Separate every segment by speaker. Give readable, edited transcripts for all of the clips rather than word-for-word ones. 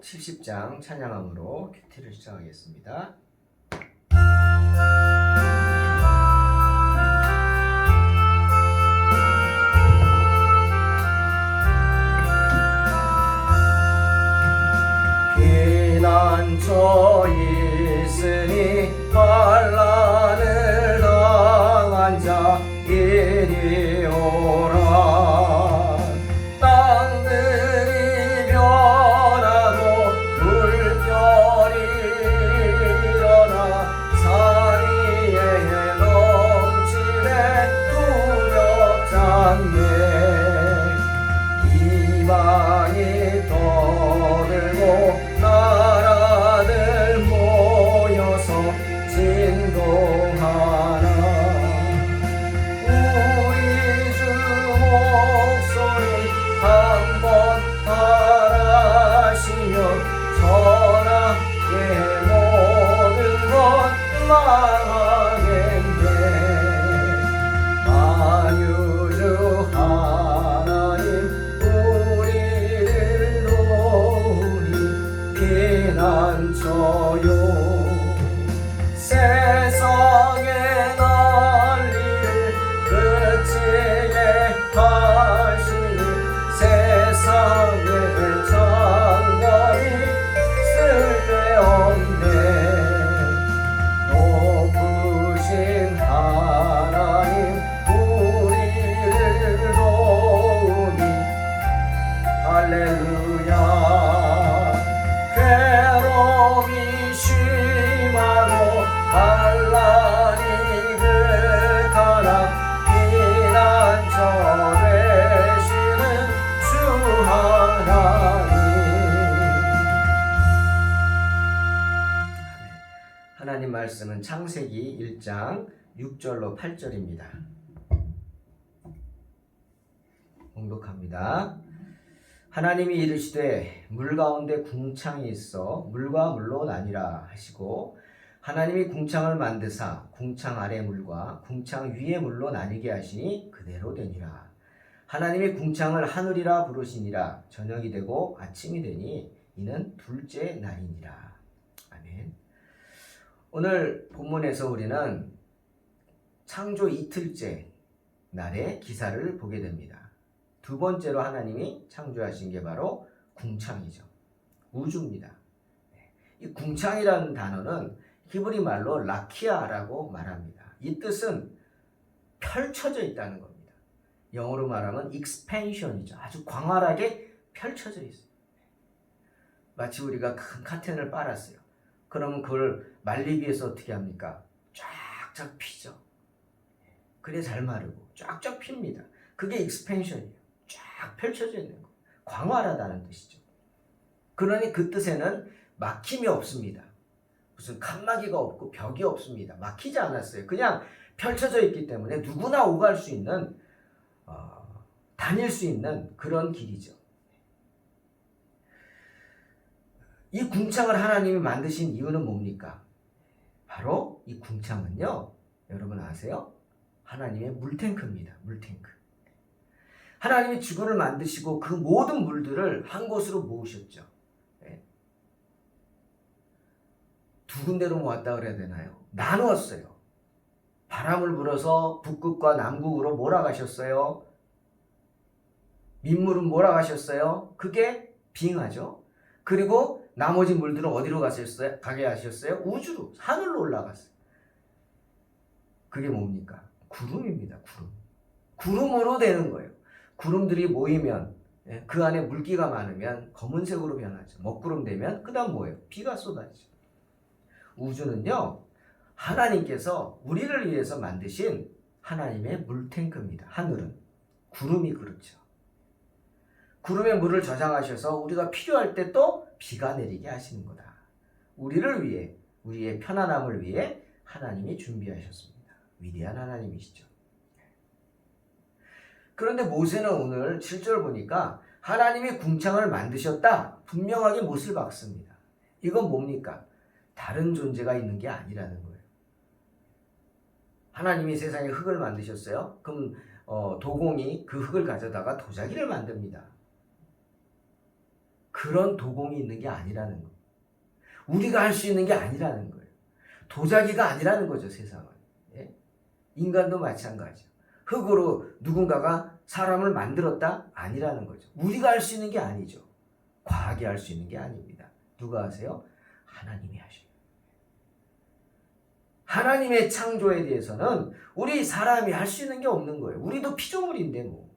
Speaker 1: 70장 찬양함으로 큐티를 시작하겠습니다. 피난처 있으니 환난을 당한 자 이리 오라. 땅들이 변하고 물결이 일어나 산 위에 넘치네 두렵잖네. 이방이 떠들고 나라들 모여서 진동하나. 우리 주 목소리 한번 바라시며 전하게 모든 것 망하겠네. 만유주 하나님 우리를 도우니 피난처요. 세상의 난리를 그치게 하시니 세상의 장관이 쓸데없네. 높으신 하나님 우리를 도우니 할렐루야. 괴로움이 심하고 환난이 극하나 피난처 되시는 주 하나님. 하나님 말씀은 창세기 1장 6절로 8절입니다. 봉독합니다. 하나님이 이르시되 물 가운데 궁창이 있어 물과 물로 나뉘라 하시고, 하나님이 궁창을 만드사 궁창 아래 물과 궁창 위의 물로 나뉘게 하시니 그대로 되니라. 하나님이 궁창을 하늘이라 부르시니라. 저녁이 되고 아침이 되니 이는 둘째 날이니라. 아멘. 오늘 본문에서 우리는 창조 이틀째 날의 기사를 보게 됩니다. 두 번째로 하나님이 창조하신 게 바로 궁창이죠. 우주입니다. 이 궁창이라는 단어는 히브리 말로 라키아라고 말합니다. 이 뜻은 펼쳐져 있다는 겁니다. 영어로 말하면 expansion이죠. 아주 광활하게 펼쳐져 있어요. 마치 우리가 큰 카텐을 빨았어요. 그러면 그걸 말리기 위해서 어떻게 합니까? 쫙쫙 피죠. 그래 잘 마르고 쫙쫙 핍니다. 그게 expansion이에요. 쫙 펼쳐져 있는 거. 광활하다는 뜻이죠. 그러니 그 뜻에는 막힘이 없습니다. 무슨 칸막이가 없고 벽이 없습니다. 막히지 않았어요. 그냥 펼쳐져 있기 때문에 누구나 오갈 수 있는, 다닐 수 있는 그런 길이죠. 이 궁창을 하나님이 만드신 이유는 뭡니까? 바로 이 궁창은요, 여러분 아세요? 하나님의 물탱크입니다. 물탱크. 하나님이 지구를 만드시고 그 모든 물들을 한 곳으로 모으셨죠. 두 군데로 모았다 그래야 되나요? 나누었어요. 바람을 불어서 북극과 남극으로 몰아가셨어요. 민물은 몰아가셨어요. 그게 빙하죠. 그리고 나머지 물들은 어디로 가게 하셨어요? 우주로, 하늘로 올라갔어요. 그게 뭡니까? 구름입니다. 구름. 구름으로 되는 거예요. 구름들이 모이면, 그 안에 물기가 많으면 검은색으로 변하죠. 먹구름 되면 그 다음 뭐예요? 비가 쏟아지죠. 우주는요, 하나님께서 우리를 위해서 만드신 하나님의 물탱크입니다. 하늘은. 구름이 그렇죠. 구름에 물을 저장하셔서 우리가 필요할 때 또 비가 내리게 하시는 거다. 우리를 위해, 우리의 편안함을 위해 하나님이 준비하셨습니다. 위대한 하나님이시죠. 그런데 모세는 오늘 7절 보니까 하나님이 궁창을 만드셨다. 분명하게 못을 박습니다. 이건 뭡니까? 다른 존재가 있는 게 아니라는 거예요. 하나님이 세상에 흙을 만드셨어요. 그럼 도공이 그 흙을 가져다가 도자기를 만듭니다. 그런 도공이 있는 게 아니라는 거예요. 우리가 할 수 있는 게 아니라는 거예요. 도자기가 아니라는 거죠, 세상은. 예? 인간도 마찬가지죠. 흙으로 누군가가 사람을 만들었다? 아니라는 거죠. 우리가 할 수 있는 게 아니죠. 과학이 할 수 있는 게 아닙니다. 누가 하세요? 하나님이 하셔요. 하나님의 창조에 대해서는 우리 사람이 할 수 있는 게 없는 거예요. 우리도 피조물인데 뭐.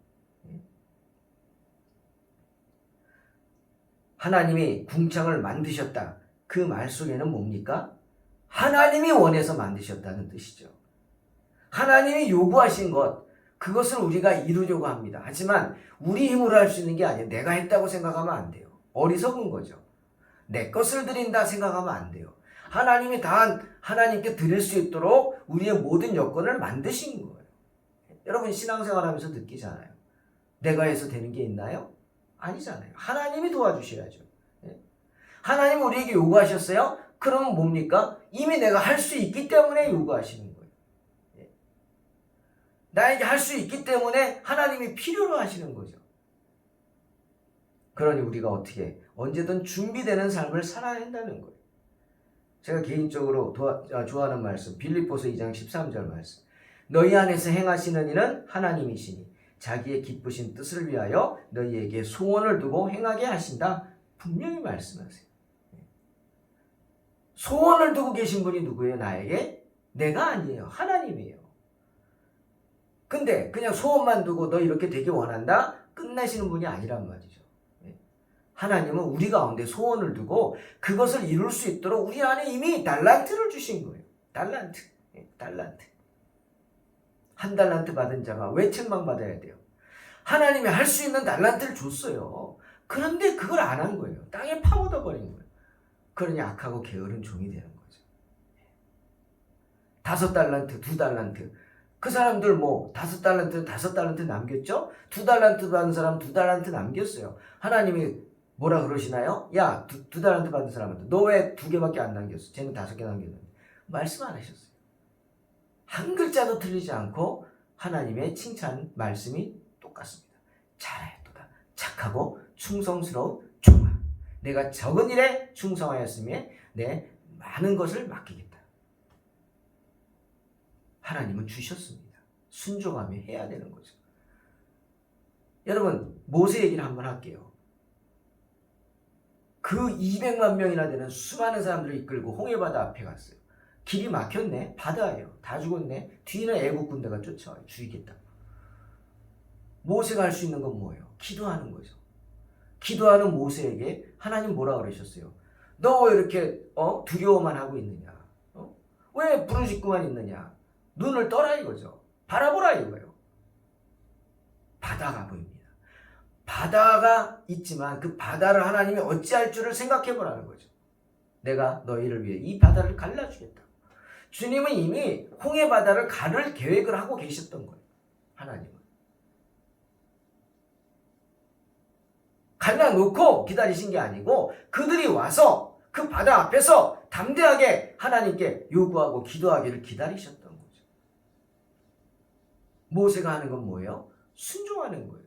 Speaker 1: 하나님이 궁창을 만드셨다. 그 말 속에는 뭡니까? 하나님이 원해서 만드셨다는 뜻이죠. 하나님이 요구하신 것, 그것을 우리가 이루려고 합니다. 하지만 우리 힘으로 할 수 있는 게 아니에요. 내가 했다고 생각하면 안 돼요. 어리석은 거죠. 내 것을 드린다 생각하면 안 돼요. 하나님이 다 하나님께 드릴 수 있도록 우리의 모든 여건을 만드신 거예요. 여러분 신앙생활 하면서 느끼잖아요. 내가 해서 되는 게 있나요? 아니잖아요. 하나님이 도와주셔야죠. 하나님이 우리에게 요구하셨어요? 그러면 뭡니까? 이미 내가 할 수 있기 때문에 요구하시는 거예요. 나에게 할 수 있기 때문에 하나님이 필요로 하시는 거죠. 그러니 우리가 어떻게 언제든 준비되는 삶을 살아야 한다는 거예요. 제가 개인적으로 좋아하는 말씀 빌립보서 2장 13절 말씀. 너희 안에서 행하시는 이는 하나님이시니 자기의 기쁘신 뜻을 위하여 너희에게 소원을 두고 행하게 하신다. 분명히 말씀하세요. 소원을 두고 계신 분이 누구예요? 나에게? 내가 아니에요. 하나님이에요. 근데 그냥 소원만 두고 너 이렇게 되길 원한다? 끝내시는 분이 아니란 말이죠. 하나님은 우리 가운데 소원을 두고 그것을 이룰 수 있도록 우리 안에 이미 달란트를 주신 거예요. 달란트. 한 달란트 받은 자가 왜 책망받아야 돼요? 하나님이 할 수 있는 달란트를 줬어요. 그런데 그걸 안 한 거예요. 땅에 파묻어 버린 거예요. 그러니 악하고 게으른 종이 되는 거죠. 5달란트, 2달란트. 그 사람들 뭐 5달란트 남겼죠? 2달란트 받은 사람 2달란트 남겼어요. 하나님이 뭐라 그러시나요? 야, 2달란트 받은 사람한테 너 왜 2개밖에 안 남겼어? 쟤는 5개 남겼는데. 말씀 안 하셨어요. 한 글자도 틀리지 않고 하나님의 칭찬 말씀이 똑같습니다. 잘하였도다. 착하고 충성스러운 종아. 내가 적은 일에 충성하였으며 내 많은 것을 맡기겠다. 하나님은 주셨습니다. 순종하며 해야 되는 거죠. 여러분 모세 얘기를 한번 할게요. 그 200만 명이나 되는 수많은 사람들을 이끌고 홍해바다 앞에 갔어요. 길이 막혔네. 바다예요. 다 죽었네. 뒤는 애국 군대가 쫓아와요. 죽이겠다. 모세가 할 수 있는 건 뭐예요? 기도하는 거죠. 기도하는 모세에게 하나님 뭐라 그러셨어요? 너 왜 이렇게 두려워만 하고 있느냐? 왜 부르짖고만 있느냐? 눈을 떠라 이거죠. 바라보라 이거예요. 바다가 보입니다. 바다가 있지만 그 바다를 하나님이 어찌할 줄을 생각해 보라는 거죠. 내가 너희를 위해 이 바다를 갈라주겠다. 주님은 이미 홍해 바다를 가를 계획을 하고 계셨던 거예요. 하나님은. 갈라놓고 기다리신 게 아니고 그들이 와서 그 바다 앞에서 담대하게 하나님께 요구하고 기도하기를 기다리셨던 거죠. 모세가 하는 건 뭐예요? 순종하는 거예요.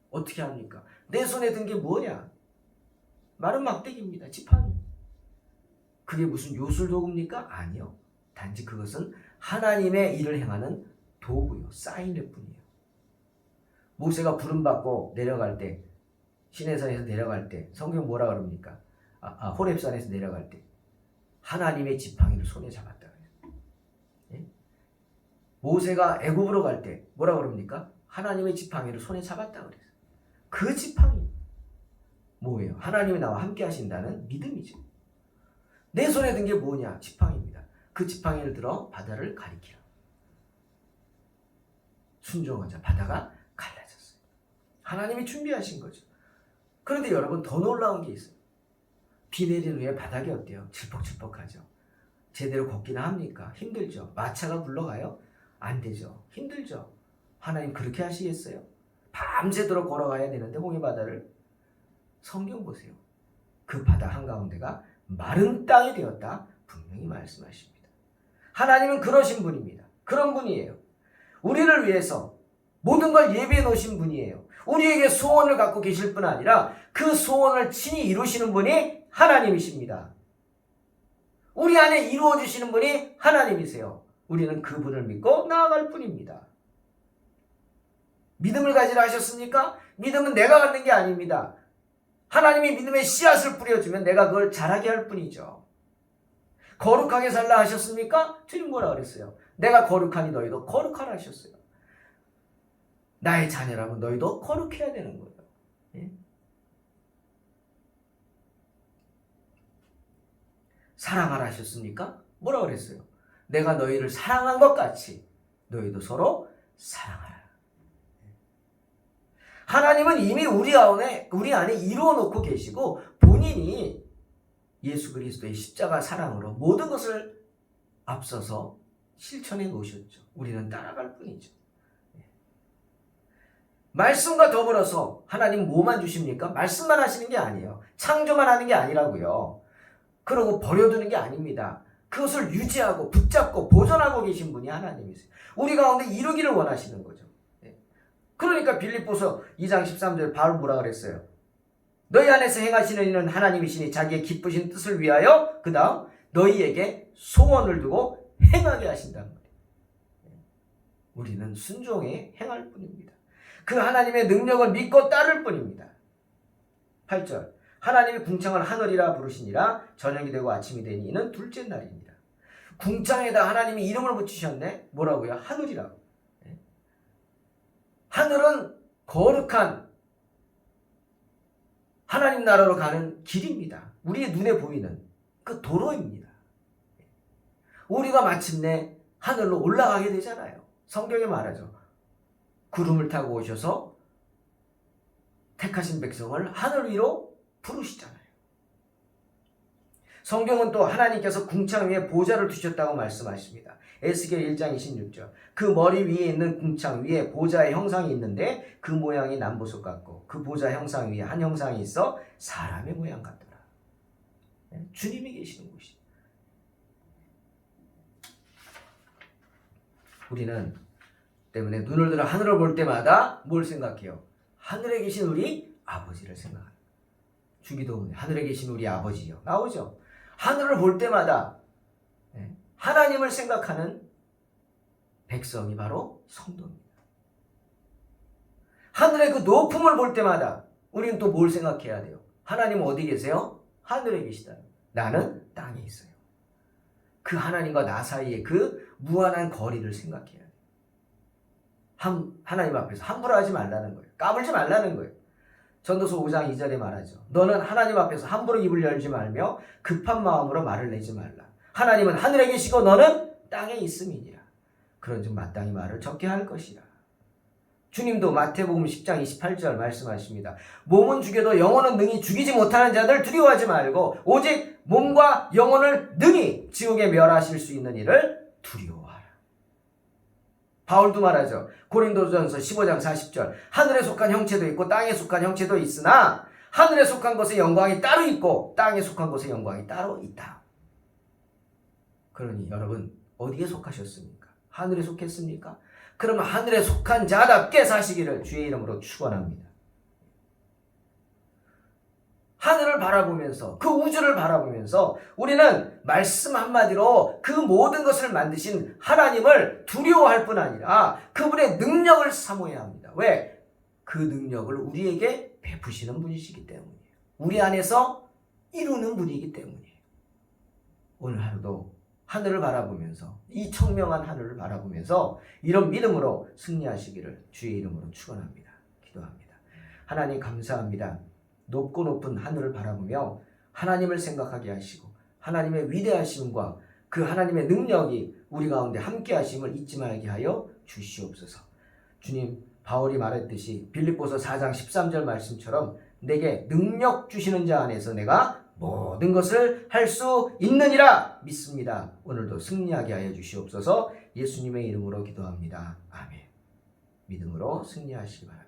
Speaker 1: 어떻게 합니까? 내 손에 든 게 뭐냐? 마른 막대기입니다. 지팡이. 그게 무슨 요술도구입니까? 아니요. 단지 그것은 하나님의 일을 행하는 도구요. 사인일 뿐이에요. 모세가 부름받고 내려갈 때 시내산에서 내려갈 때 성경 뭐라 그럽니까? 호렙산에서 내려갈 때 하나님의 지팡이를 손에 잡았다 그래요. 예? 모세가 애굽으로 갈 때 뭐라 그럽니까? 하나님의 지팡이를 손에 잡았다 그래요. 그 지팡이 뭐예요? 하나님이 나와 함께 하신다는 믿음이죠. 내 손에 든 게 뭐냐? 지팡이입니다. 그 지팡이를 들어 바다를 가리키라. 순종하자 바다가 갈라졌어요. 하나님이 준비하신 거죠. 그런데 여러분 더 놀라운 게 있어요. 비 내린 후에 바닥이 어때요? 질퍽질퍽하죠. 제대로 걷기나 합니까? 힘들죠. 마차가 굴러가요? 안 되죠. 힘들죠. 하나님 그렇게 하시겠어요? 밤새도록 걸어가야 되는데 홍해바다를. 성경 보세요. 그 바다 한가운데가 마른 땅이 되었다. 분명히 말씀하십니다. 하나님은 그러신 분입니다. 그런 분이에요. 우리를 위해서 모든 걸 예비해 놓으신 분이에요. 우리에게 소원을 갖고 계실 뿐 아니라 그 소원을 친히 이루시는 분이 하나님이십니다. 우리 안에 이루어 주시는 분이 하나님이세요. 우리는 그분을 믿고 나아갈 뿐입니다. 믿음을 가지라 하셨습니까? 믿음은 내가 갖는 게 아닙니다. 하나님이 믿음의 씨앗을 뿌려주면 내가 그걸 자라게 할 뿐이죠. 거룩하게 살라 하셨습니까? 주님 뭐라 그랬어요? 내가 거룩하니 너희도 거룩하라 하셨어요. 나의 자녀라면 너희도 거룩해야 되는 거예요. 예? 사랑하라 하셨습니까? 뭐라 그랬어요? 내가 너희를 사랑한 것 같이 너희도 서로 사랑하라. 하나님은 이미 우리 안에 이루어 놓고 계시고 본인이 예수 그리스도의 십자가 사랑으로 모든 것을 앞서서 실천해 놓으셨죠. 우리는 따라갈 뿐이죠. 말씀과 더불어서 하나님 뭐만 주십니까? 말씀만 하시는 게 아니에요. 창조만 하는 게 아니라고요. 그러고 버려두는 게 아닙니다. 그것을 유지하고 붙잡고 보존하고 계신 분이 하나님이세요. 우리 가운데 이루기를 원하시는 거죠. 그러니까 빌립보서 2장 13절 바울 뭐라 그랬어요? 너희 안에서 행하시는 이는 하나님이시니 자기의 기쁘신 뜻을 위하여 그 다음 너희에게 소원을 두고 행하게 하신다는 거예요. 우리는 순종에 행할 뿐입니다. 그 하나님의 능력을 믿고 따를 뿐입니다. 8절 하나님이 궁창을 하늘이라 부르시니라 저녁이 되고 아침이 되니 이는 둘째 날입니다. 궁창에다 하나님이 이름을 붙이셨네. 뭐라고요? 하늘이라고. 하늘은 거룩한 하나님 나라로 가는 길입니다. 우리의 눈에 보이는 그 도로입니다. 우리가 마침내 하늘로 올라가게 되잖아요. 성경에 말하죠. 구름을 타고 오셔서 택하신 백성을 하늘 위로 부르시잖아요. 성경은 또 하나님께서 궁창 위에 보좌를 두셨다고 말씀하십니다. 에스겔 1장 26절 그 머리 위에 있는 궁창 위에 보좌의 형상이 있는데 그 모양이 남보석 같고 그 보좌 형상 위에 한 형상이 있어 사람의 모양 같더라. 주님이 계시는 곳이. 우리는 때문에 눈을 들어 하늘을 볼 때마다 뭘 생각해요? 하늘에 계신 우리 아버지를 생각합니다. 주기도문에 하늘에 계신 우리 아버지요. 나오죠. 하늘을 볼 때마다 하나님을 생각하는 백성이 바로 성도입니다. 하늘의 그 높음을 볼 때마다 우리는 또 뭘 생각해야 돼요? 하나님 어디 계세요? 하늘에 계시다. 나는 땅에 있어요. 그 하나님과 나 사이의 그 무한한 거리를 생각해야 돼요. 하나님 앞에서 함부로 하지 말라는 거예요. 까불지 말라는 거예요. 전도서 5장 2절에 말하죠. 너는 하나님 앞에서 함부로 입을 열지 말며 급한 마음으로 말을 내지 말라. 하나님은 하늘에 계시고 너는 땅에 있음이니라. 그런즉 마땅히 말을 적게 할 것이라. 주님도 마태복음 10장 28절 말씀하십니다. 몸은 죽여도 영혼은 능히 죽이지 못하는 자들 두려워하지 말고 오직 몸과 영혼을 능히 지옥에 멸하실 수 있는 이를 두려워하라. 바울도 말하죠. 고린도전서 15장 40절 하늘에 속한 형체도 있고 땅에 속한 형체도 있으나 하늘에 속한 것의 영광이 따로 있고 땅에 속한 것의 영광이 따로 있다. 그러니 여러분 어디에 속하셨습니까? 하늘에 속했습니까? 그러면 하늘에 속한 자답게 사시기를 주의 이름으로 축원합니다. 하늘을 바라보면서 그 우주를 바라보면서 우리는 말씀 한마디로 그 모든 것을 만드신 하나님을 두려워할 뿐 아니라 그분의 능력을 사모해야 합니다. 왜? 그 능력을 우리에게 베푸시는 분이시기 때문이에요. 우리 안에서 이루는 분이기 때문이에요. 오늘 하루도 하늘을 바라보면서 이 청명한 하늘을 바라보면서 이런 믿음으로 승리하시기를 주의 이름으로 축원합니다. 기도합니다. 하나님 감사합니다. 높고 높은 하늘을 바라보며 하나님을 생각하게 하시고 하나님의 위대하심과 그 하나님의 능력이 우리 가운데 함께 하심을 잊지 말게 하여 주시옵소서. 주님, 바울이 말했듯이 빌립보서 4장 13절 말씀처럼 내게 능력 주시는 자 안에서 내가 모든 것을 할 수 있느니라 믿습니다. 오늘도 승리하게 하여 주시옵소서. 예수님의 이름으로 기도합니다. 아멘. 믿음으로 승리하시기 바랍니다.